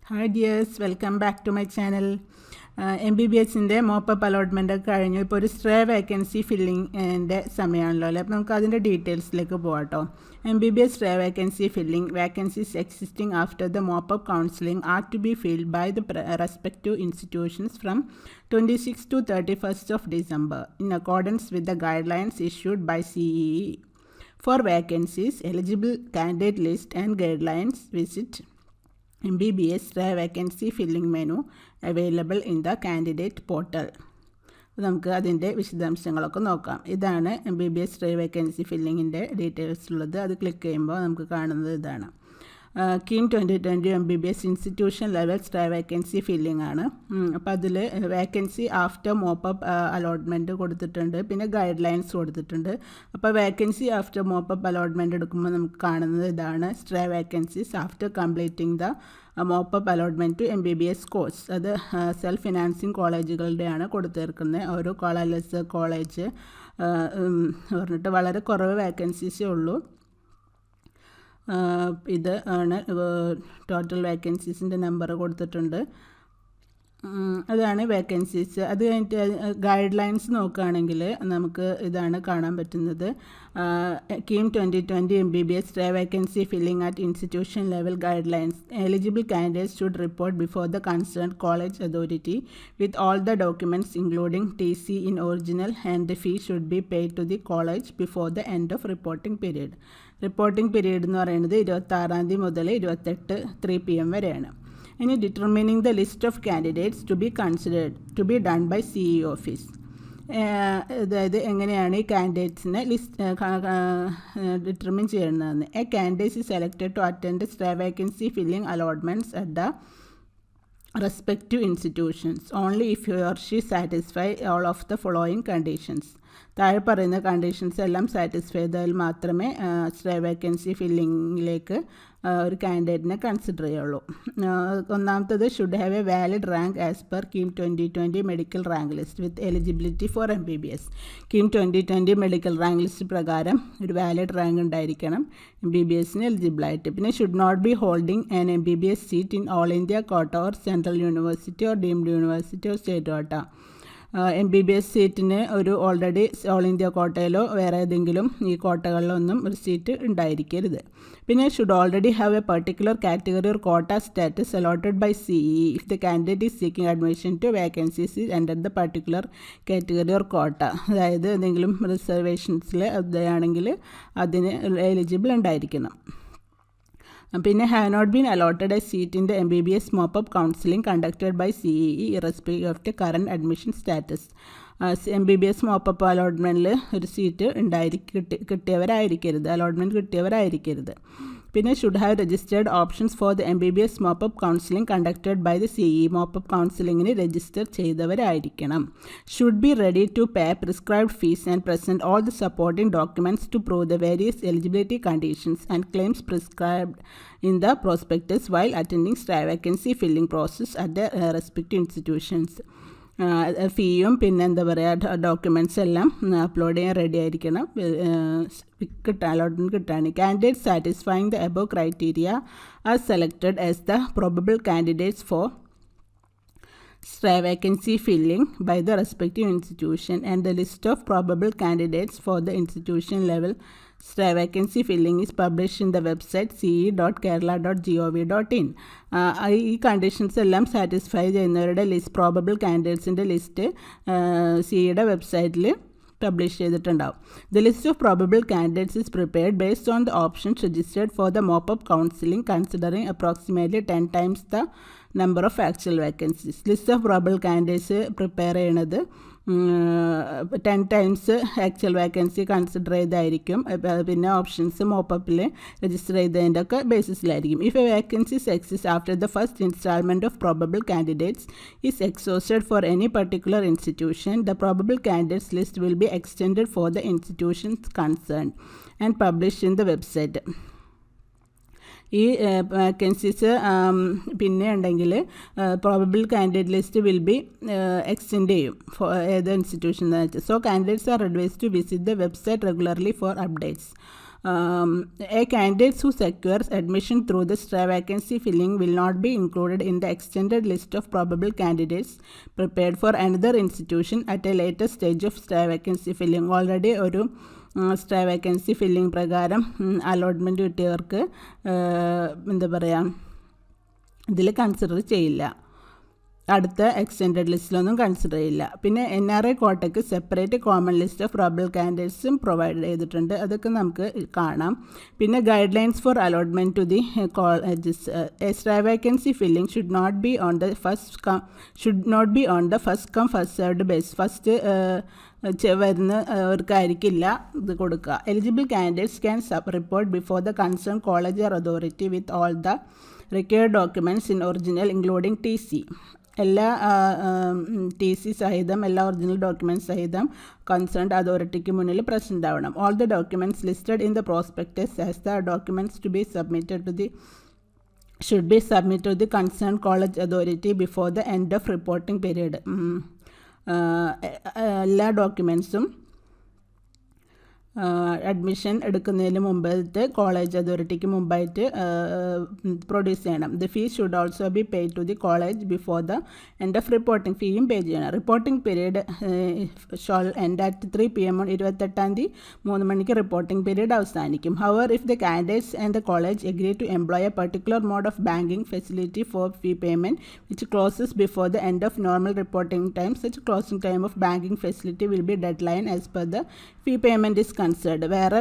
Hi dears, welcome back to my channel. MBBSൻ്റെ mop up allotment ഒക്കെ കഴിഞ്ഞു. ഇപ്പോൾ ഒരു സ്ട്രേ വേക്കൻസി ഫില്ലിങ്ങിൻ്റെ സമയമാണല്ലോ അല്ലേ. അപ്പോൾ നമുക്ക് അതിൻ്റെ ഡീറ്റെയിൽസിലേക്ക് പോകാം കേട്ടോ. MBBS stray vacancy filling vacancies existing after the mop up counselling are to be filled by the respective institutions from 26 to 31st of December in accordance with the guidelines issued by CEE. For vacancies, eligible candidate list and guidelines, visit MBBS vacancy filling menu available in the candidate portal. നമുക്ക് അതിൻ്റെ വിശദാംശങ്ങളൊക്കെ നോക്കാം. ഇതാണ് MBBS vacancy ഫില്ലിങ്ങിൻ്റെ details ഉള്ളത്. അത് click ചെയ്യുമ്പോൾ നമുക്ക് കാണുന്നത് ഇതാണ്. KEAM 2020 MBBS institution level vacancy filling ആണ്. അപ്പോൾ അതിൽ വേക്കൻസി ആഫ്റ്റർ മോപ്പപ്പ് അലോട്ട്മെൻറ്റ് കൊടുത്തിട്ടുണ്ട്, പിന്നെ ഗൈഡ് ലൈൻസ് കൊടുത്തിട്ടുണ്ട്. അപ്പോൾ വേക്കൻസി ആഫ്റ്റർ മോപ്പപ്പ് അലോട്ട്മെൻറ്റ് എടുക്കുമ്പോൾ നമുക്ക് കാണുന്നത് ഇതാണ്. Vacancies after completing the mop up allotment to MBBS course. അത് സെൽഫ് ഫിനാൻസിങ് കോളേജുകളുടെയാണ് കൊടുത്തേർക്കുന്നത്. ഓരോ കോളേജ് പറഞ്ഞിട്ട് വളരെ കുറവ് വേക്കൻസീസേ ഉള്ളൂ. ഇത് ആണ് ടോട്ടൽ വേക്കൻസീസിൻ്റെ നമ്പർ കൊടുത്തിട്ടുണ്ട്. അതാണ് വേക്കൻസീസ്. അത് കഴിഞ്ഞിട്ട് ഗൈഡ് ലൈൻസ് നോക്കുകയാണെങ്കിൽ നമുക്ക് ഇതാണ് കാണാൻ പറ്റുന്നത്. KEAM 2020 MBBS vacancy filling at institution level guidelines. Eligible candidates should report before the concerned college authority with all the documents including TC in original and the fee should be paid to the college before the end of reporting period. Reporting period എന്ന് പറയുന്നത് 26 തീയതി മുതൽ 28 3 PM വരെയാണ്. ഇനി determining the list of candidates to be considered to be done by CE office. അതായത് എങ്ങനെയാണ് ഈ കാൻഡിഡേറ്റ്സിനെ ഡിറ്റർമിൻ ചെയ്യുന്നതെന്ന്. A candidate is selected to attend vacancy filling allotments at the respective institutions only if he or she satisfy all of the following conditions. താഴെ പറയുന്ന conditions എല്ലാം satisfy ചെയ്താൽ മാത്രമേ വേക്കൻസി ഫില്ലിങ്ങിലേക്ക് ഒരു കാൻഡിഡേറ്റിനെ കൺസിഡർ ചെയ്യുള്ളൂ. ഒന്നാമത്തത് should have a valid rank as per KEAM 2020 medical rank list with eligibility for MBBS. KEAM 2020 medical rank list പ്രകാരം ഒരു വാലിഡ് റാങ്ക് ഉണ്ടായിരിക്കണം MBBSന് എലിജിബിളായിട്ട്. പിന്നെ should not be holding an MBBS seat in all India quota or central university or deemed university or state quota. MBBS സീറ്റിന് ഒരു already all India കോട്ടയിലോ വേറെ ഏതെങ്കിലും ഈ കോട്ടകളിലോ ഒന്നും ഒരു സീറ്റ് ഉണ്ടായിരിക്കരുത്. പിന്നെ should already have a particular category or quota status allotted by CE if the candidate is seeking admission to vacancies under the particular category or quota. അതായത് എന്തെങ്കിലും റിസർവേഷൻസിൽ അതാണെങ്കിൽ അതിന് എലിജിബിൾ ഉണ്ടായിരിക്കണം. പിന്നെ have not been allotted a seat in the MBBS mop up counselling conducted by CEE irrespective of the current admission status. MBBS mop up അലോട്ട്മെൻറ്റിൽ ഒരു seat allotment കിട്ടിയവരായിരിക്കരുത്. പിന്നെ should have registered options four the MBBS mop up counselling conducted by the CE mop up കൗൺസിലിങ്ങിന് register ചെയ്തവരായിരിക്കണം. Should be ready to pay prescribed fees and present all the supporting documents to prove the various eligibility conditions and claims prescribed in the prospectus while attending vacancy filling process at the respective institutions. ഫീയും പിന്നെ എന്താ പറയുക documents എല്ലാം upload ചെയ്യാൻ ready ആയിരിക്കണം allotment കിട്ടാൻ. Candidate satisfying the above criteria are selected as the probable candidates four vacancy filling by the respective institution and the list of probable candidates for the institution level vacancy filling is published in the website ce.kerala.gov.in. ഈ conditions എല്ലാം satisfy ചെയ്യുന്നവരുടെ list probable കാൻഡിഡേറ്റ്സിൻ്റെ list CEയുടെ വെബ്സൈറ്റിൽ publish ചെയ്തിട്ടുണ്ടാവും. The list of probable candidates is prepared based on the options registered for the mop up counselling considering approximately 10 times the number of actual vacancies. List of probable candidates prepare ചെയ്യണത് 10 times actual vacancy consider ചെയ്തായിരിക്കും. പിന്നെ options മോപ്പപ്പിൽ register ചെയ്തതിൻ്റെ ഒക്കെ ബേസിസിലായിരിക്കും. If a vacancies exist after the first instalment of probable candidates is exhausted for any particular institution the probable candidates list will be extended for the institutions concern and published in the website. ഈ vacancies പിന്നെ ഉണ്ടെങ്കിൽ probable candidate list will be extend ചെയ്യും ഏത് institution എന്ന് വെച്ചാൽ. So candidates are advised to visit the website regularly for updates. A candidate who secures admission through the stray vacancy filling will not be included in the extended list of probable candidates prepared for another institution at a later stage of stray vacancy filling. Already ഒരു stray vacancy filling പ്രകാരം allotment കിട്ടിയവർക്ക് എന്താ പറയുക ഇതിൽ consider ചെയ്യില്ല, അടുത്ത extended ലിസ്റ്റിലൊന്നും consider ചെയ്യില്ല. പിന്നെ NRI കോട്ടയ്ക്ക് സെപ്പറേറ്റ് കോമൺ ലിസ്റ്റ് ഓഫ് പ്രോബബിൾ കാൻഡിഡേറ്റ്സും പ്രൊവൈഡ് ചെയ്തിട്ടുണ്ട്, അതൊക്കെ നമുക്ക് കാണാം. പിന്നെ guidelines for allotment to the colleges. A stray vacancy filling should not be on the first come first served base. First വരുന്നവർക്കായിരിക്കില്ല ഇത് കൊടുക്കുക. Eligible candidates can report before the concern college or authority with all the required documents in original including TC. എല്ലാ TC സഹിതം എല്ലാ original documents സഹിതം concerned അതോറിറ്റിക്ക് മുന്നിൽ present ആവണം. All the documents listed in the prospectus as the documents to be should be submitted to the concerned college authority before the end of reporting period. എല്ലാ ഡോക്യുമെൻറ്റ്സും admission എടുക്കുന്നതിന് മുമ്പത്തെ college അതോറിറ്റിക്ക് മുമ്പായിട്ട് produce ചെയ്യണം. The fees should also be paid to the college before the end of reporting. ഫീയും pay ചെയ്യണം. Reporting period shall end at 3 PM 28 3 മണിക്ക് reporting period അവസാനിക്കും. However if the candidates and the college agree to employ a particular mode of banking facility for fee payment which closes before the end of normal reporting time, such closing time of banking facility will B dead line as per the fee payment is concerned. വേറെ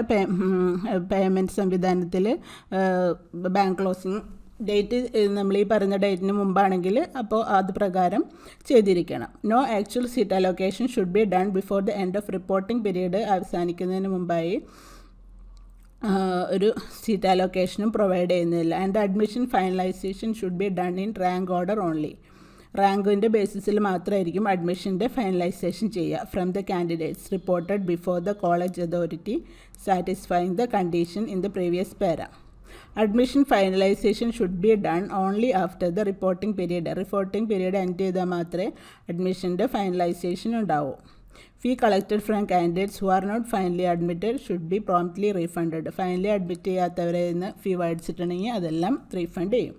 payment സംവിധാനത്തിൽ bank closing date നമ്മൾ ഈ പറയുന്ന ഡേറ്റിന് മുമ്പാണെങ്കിൽ അപ്പോൾ അത് പ്രകാരം ചെയ്തിരിക്കണം. No actual seat allocation should be done before the end of reporting period. അവസാനിക്കുന്നതിന് മുമ്പായി ഒരു സീറ്റ് അലോക്കേഷനും പ്രൊവൈഡ് ചെയ്യുന്നില്ല. And admission finalisation should be done in rank order only. റാങ്കിൻ്റെ ബേസിസിൽ മാത്രമായിരിക്കും അഡ്മിഷൻ്റെ ഫൈനലൈസേഷൻ ചെയ്യുക. From the candidates reported before the college authority satisfying the condition in the previous പാര. Admission finalisation should be done only after the reporting period. Reporting period end ചെയ്താൽ മാത്രമേ അഡ്മിഷൻ്റെ finalisation ഉണ്ടാവൂ. Fee collected from candidates who are not finally admitted should be promptly refunded. Finally admit ചെയ്യാത്തവരെ നിന്ന് fee മേടിച്ചിട്ടുണ്ടെങ്കിൽ അതെല്ലാം refund ചെയ്യും.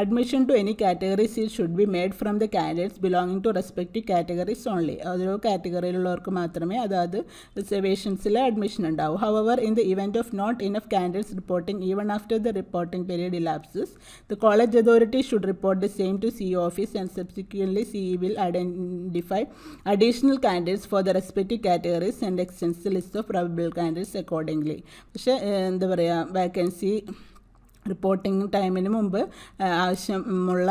Admission to any category seat should be made from the candidates belonging to respective categories only. ഓരോ കാറ്റഗറിയിലുള്ളവർക്ക് മാത്രമേ അതായത് റിസർവേഷൻസിൽ അഡ്മിഷൻ ഉണ്ടാവൂ. However in the event of not enough candidates reporting even after the reporting period elapses, the college authority should report the same to CE office and subsequently CE will identify additional candidates for the respective categories and extends the list of probable candidates accordingly. പക്ഷേ എന്താ പറയുക, vacancy reporting ടൈമിന് മുമ്പ് ആവശ്യമുള്ള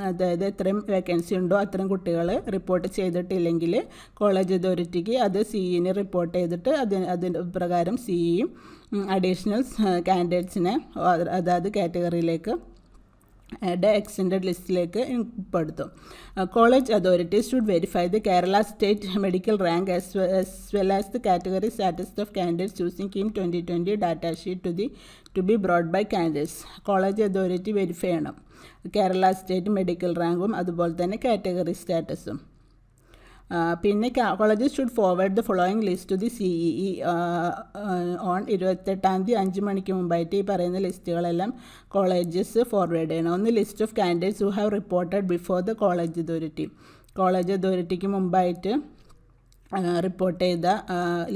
അതായത് എത്രയും vacancy ഉണ്ടോ അത്രയും കുട്ടികൾ റിപ്പോർട്ട് ചെയ്തിട്ടില്ലെങ്കിൽ കോളേജ് അതോറിറ്റിക്ക് അത് CEന് റിപ്പോർട്ട് ചെയ്തിട്ട് അതിന് പ്രകാരം CEയും അഡീഷണൽ കാൻഡിഡേറ്റ്സിനെ അതായത് കാറ്റഗറിയിലേക്ക് എക്സ്റ്റെൻഡഡ് ലിസ്റ്റിലേക്ക് ഉൾപ്പെടുത്തും. College authorities should verify the Kerala state medical rank as well as the category status of candidates choosing KIM 2020 data sheet to be brought by candidates. College authority verify ചെയ്യണം Kerala state medical റാങ്കും അതുപോലെ തന്നെ category സ്റ്റാറ്റസും. പിന്നെ colleges should forward the following list to the CEE on 28 5 മണിക്ക് മുമ്പായിട്ട് ഈ പറയുന്ന ലിസ്റ്റുകളെല്ലാം കോളേജസ് ഫോർവേഡ് ചെയ്യണം. ഒന്ന് list of candidates who have reported before the college authority. College അതോറിറ്റിക്ക് മുമ്പായിട്ട് റിപ്പോർട്ട് ചെയ്ത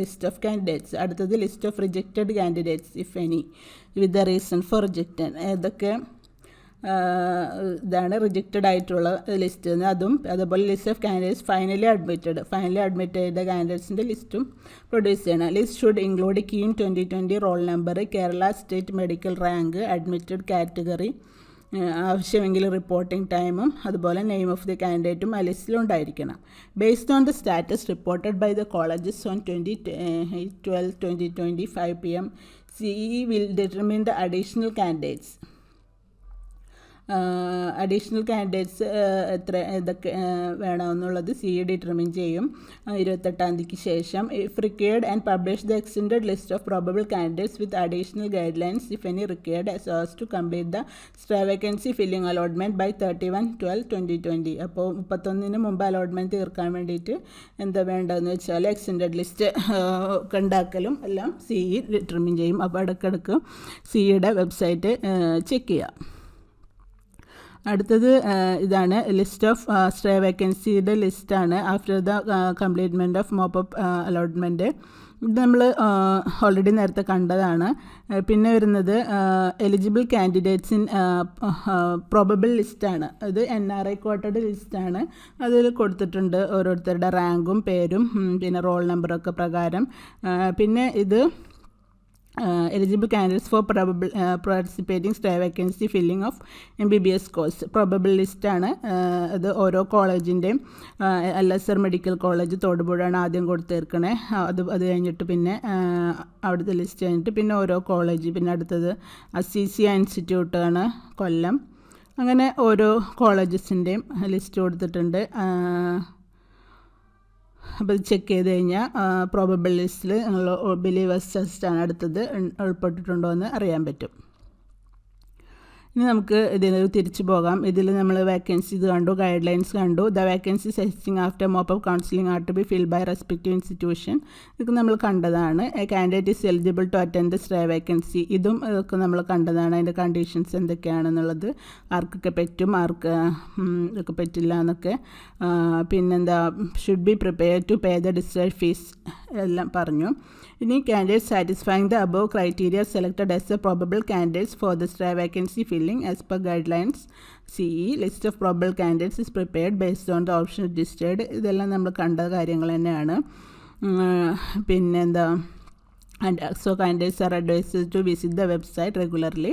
ലിസ്റ്റ് ഓഫ് കാൻഡിഡേറ്റ്സ്. അടുത്തത് list of rejected candidates if any with the reason for rejected. ഏതൊക്കെ ഇതാണ് റിജക്റ്റഡ് ആയിട്ടുള്ള ലിസ്റ്റ്. അതും അതുപോലെ list of candidates finally admit ചെയ്ത കാൻഡിഡേറ്റ്സിൻ്റെ ലിസ്റ്റും പ്രൊഡ്യൂസ് ചെയ്യണം. List should include KIM 2020 roll number, Kerala state medical rank, admitted category, ആവശ്യമെങ്കിൽ റിപ്പോർട്ടിംഗ് ടൈമും അതുപോലെ നെയിം ഓഫ് ദി കാൻഡിഡേറ്റും ആ ലിസ്റ്റിലുണ്ടായിരിക്കണം. Based on the status reported by the colleges on 20/12/2020 5 PM CE will determine the additional candidates. Additional candidates ഏതൊക്കെ വേണമെന്നുള്ളത് C determine ചെയ്യും 28 തീയതിക്ക് ശേഷം. If required and publish the extended list of probable candidates with additional guidelines if any required so as to complete the stray vacancy filling allotment by 31/12/2020. അപ്പോൾ 31 മുമ്പ് allotment തീർക്കാൻ വേണ്ടിയിട്ട് എന്താ വേണ്ടതെന്ന് വെച്ചാൽ എക്സ്റ്റൻഡഡ് ലിസ്റ്റ് ഉണ്ടാക്കലും എല്ലാം സി ഡിറ്റർമിൻ ചെയ്യും. അപ്പോൾ ഇടയ്ക്കിടയ്ക്ക് സിയുടെ വെബ്സൈറ്റ് ചെക്ക് ചെയ്യുക. അടുത്തത് ഇതാണ് ലിസ്റ്റ് ഓഫ് സ്ട്രേ വേക്കൻസിയുടെ ലിസ്റ്റാണ് after the completement of mop up allotment. ഇത് നമ്മൾ ഓൾറെഡി നേരത്തെ കണ്ടതാണ്. പിന്നെ വരുന്നത് എലിജിബിൾ കാൻഡിഡേറ്റ്സ് ഇൻ പ്രോബബിൾ ലിസ്റ്റാണ്. ഇത് NRI ക്വാട്ടഡ് ലിസ്റ്റാണ്. അതിൽ കൊടുത്തിട്ടുണ്ട് ഓരോരുത്തരുടെ റാങ്കും പേരും പിന്നെ റോൾ നമ്പറൊക്കെ പ്രകാരം. പിന്നെ ഇത് eligible candidates for probable participating stray vacancy filling of MBBS course probable ലിസ്റ്റാണ്. അത് ഓരോ കോളേജിൻ്റെയും LSR മെഡിക്കൽ കോളേജ് തൊടുപുഴയാണ് ആദ്യം കൊടുത്തേർക്കണേ. അത് കഴിഞ്ഞിട്ട് പിന്നെ അവിടുത്തെ ലിസ്റ്റ് കഴിഞ്ഞിട്ട് പിന്നെ ഓരോ കോളേജ്, പിന്നെ അടുത്തത് അസീസിയ ഇൻസ്റ്റിറ്റ്യൂട്ടാണ് കൊല്ലം. അങ്ങനെ ഓരോ കോളേജസിൻ്റെയും ലിസ്റ്റ് കൊടുത്തിട്ടുണ്ട്. അപ്പോൾ ഇത് ചെക്ക് ചെയ്ത് കഴിഞ്ഞാൽ പ്രോബബിൾ ലിസ്റ്റിൽ നിങ്ങൾ ബിലീവേഴ്സ് ടെസ്റ്റാണ് അടുത്തത് ഉൾപ്പെട്ടിട്ടുണ്ടോ എന്ന് അറിയാൻ പറ്റും. ഇനി നമുക്ക് ഇതിന് തിരിച്ചു പോകാം. ഇതിൽ നമ്മൾ വേക്കൻസി ഇത് കണ്ടു, ഗൈഡ് ലൈൻസ് കണ്ടു. The vacancy setting after mop up counselling are to be fill by respective institution. ഇതൊക്കെ നമ്മൾ കണ്ടതാണ്. A candidate is eligible to attend the stray vacancy. ഇതും ഇതൊക്കെ നമ്മൾ കണ്ടതാണ്. അതിൻ്റെ കണ്ടീഷൻസ് എന്തൊക്കെയാണെന്നുള്ളത്, ആർക്കൊക്കെ പറ്റും ആർക്ക് ഇതൊക്കെ പറ്റില്ല എന്നൊക്കെ. പിന്നെന്താ, should be prepare to pay the discharge fees എല്ലാം പറഞ്ഞു. ഇനി candidate satisfying the above criteria selected as a probable candidates for the stray vacancy filling as per guidelines CE. List of probable candidates is prepared based on the option registered. ഇതെല്ലാം നമ്മൾ കണ്ട കാര്യങ്ങൾ തന്നെയാണ്. പിന്നെന്താ, and so candidates are advised to visit the website regularly.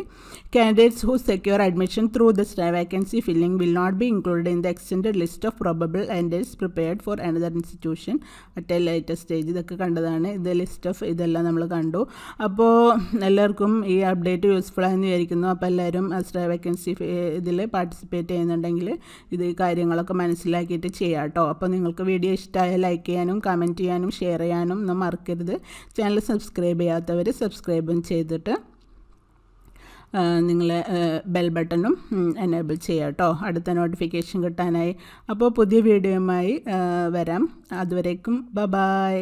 Candidates who secure admission through the stray vacancy filling will not be included in the extended list of probable candidates prepared for another institution at a later stage. ഇതൊക്കെ കണ്ടതാണ്. ഇത് list of ഇതെല്ലാം നമ്മൾ കണ്ടു. അപ്പോൾ എല്ലാവർക്കും ഈ update useful ആയെന്ന് വിചാരിക്കുന്നു. അപ്പോൾ എല്ലാവരും സ്ട്രേ വേക്കൻസി ഇതിൽ പാർട്ടിസിപ്പേറ്റ് ചെയ്യുന്നുണ്ടെങ്കിൽ ഇത് കാര്യങ്ങളൊക്കെ മനസ്സിലാക്കിയിട്ട് ചെയ്യാം കേട്ടോ. അപ്പോൾ നിങ്ങൾക്ക് വീഡിയോ ഇഷ്ടമായ ലൈക്ക് ചെയ്യാനും കമൻറ്റ് ചെയ്യാനും ഷെയർ ചെയ്യാനും ഒന്നും മറക്കരുത്. ചാനൽ സബ്സ്ക്രൈബ് ചെയ്യാത്തവർ സബ്സ്ക്രൈബും ചെയ്തിട്ട് നിങ്ങൾ ബെൽ ബട്ടണും എനേബിൾ ചെയ്യുക കേട്ടോ, അടുത്ത നോട്ടിഫിക്കേഷൻ കിട്ടാനായി. അപ്പോൾ പുതിയ വീഡിയോയുമായി വരാം. അതുവരേക്കും ബൈ.